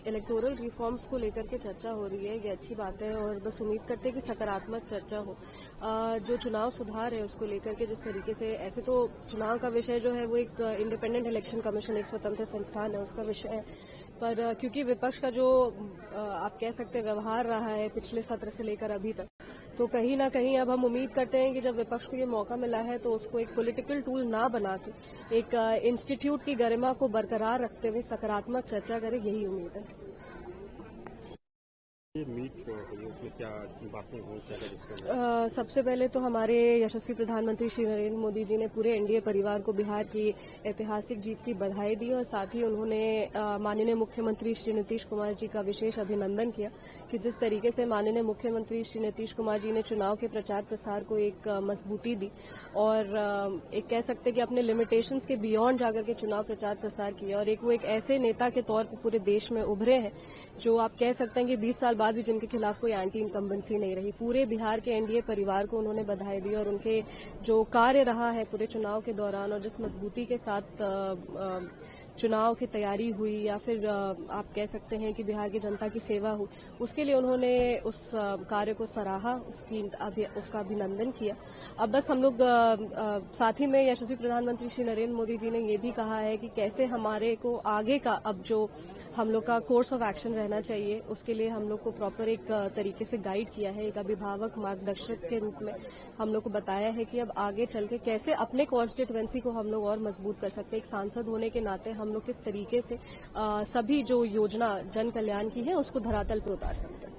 Electoral reforms को लेकर के चर्चा हो रही है, ये अच्छी बात है और बस उम्मीद करते हैं कि सकारात्मक चर्चा हो। जो चुनाव सुधार है उसको लेकर के जिस तरीके से, ऐसे तो चुनाव का विषय जो है वो एक इंडिपेंडेंट इलेक्शन कमीशन, एक स्वतंत्र संस्थान है, उसका विषय है। पर क्योंकि विपक्ष का जो आप कह सकते हैं व्यवहार रहा है पिछले सत्र से लेकर अभी तक, तो कहीं ना कहीं अब हम उम्मीद करते हैं कि जब विपक्ष को ये मौका मिला है तो उसको एक पॉलिटिकल टूल ना बना के एक इंस्टीट्यूट की गरिमा को बरकरार रखते हुए सकारात्मक चर्चा करे, यही उम्मीद है। ये मीट उसमें क्या बातें हुई, सबसे पहले तो हमारे यशस्वी प्रधानमंत्री श्री नरेंद्र मोदी जी ने पूरे एनडीए परिवार को बिहार की ऐतिहासिक जीत की बधाई दी और साथ ही उन्होंने माननीय मुख्यमंत्री श्री नीतीश कुमार जी का विशेष अभिनंदन किया कि जिस तरीके से माननीय मुख्यमंत्री श्री नीतीश कुमार जी ने चुनाव के प्रचार प्रसार को एक मजबूती दी और एक कह सकते कि अपने लिमिटेशंस के बियॉन्ड जाकर के चुनाव प्रचार प्रसार किया और वो एक ऐसे नेता के तौर पर पूरे देश में उभरे हैं जो आप कह सकते हैं कि 20 साल बाद भी जिनके खिलाफ कोई एंटी इनकम्बेंसी नहीं रही। पूरे बिहार के एनडीए परिवार को उन्होंने बधाई दी और उनके जो कार्य रहा है पूरे चुनाव के दौरान और जिस मजबूती के साथ चुनाव की तैयारी हुई या फिर आप कह सकते हैं कि बिहार की जनता की सेवा हुई, उसके लिए उन्होंने उस कार्य को सराहा, उसका अभिनंदन किया। अब बस हम लोग साथ ही में यशस्वी प्रधानमंत्री श्री नरेंद्र मोदी जी ने ये भी कहा है कि कैसे हमारे को आगे का अब जो हम लोग का कोर्स ऑफ एक्शन रहना चाहिए, उसके लिए हम लोग को प्रॉपर एक तरीके से गाइड किया है, एक अभिभावक मार्गदर्शक के रूप में हम लोग को बताया है कि अब आगे चल के कैसे अपने कॉन्स्टिट्यूएंसी को हम लोग और मजबूत कर सकते हैं। एक सांसद होने के नाते हम लोग किस तरीके से सभी जो योजना जन कल्याण की है उसको धरातल पर उतार सकते हैं।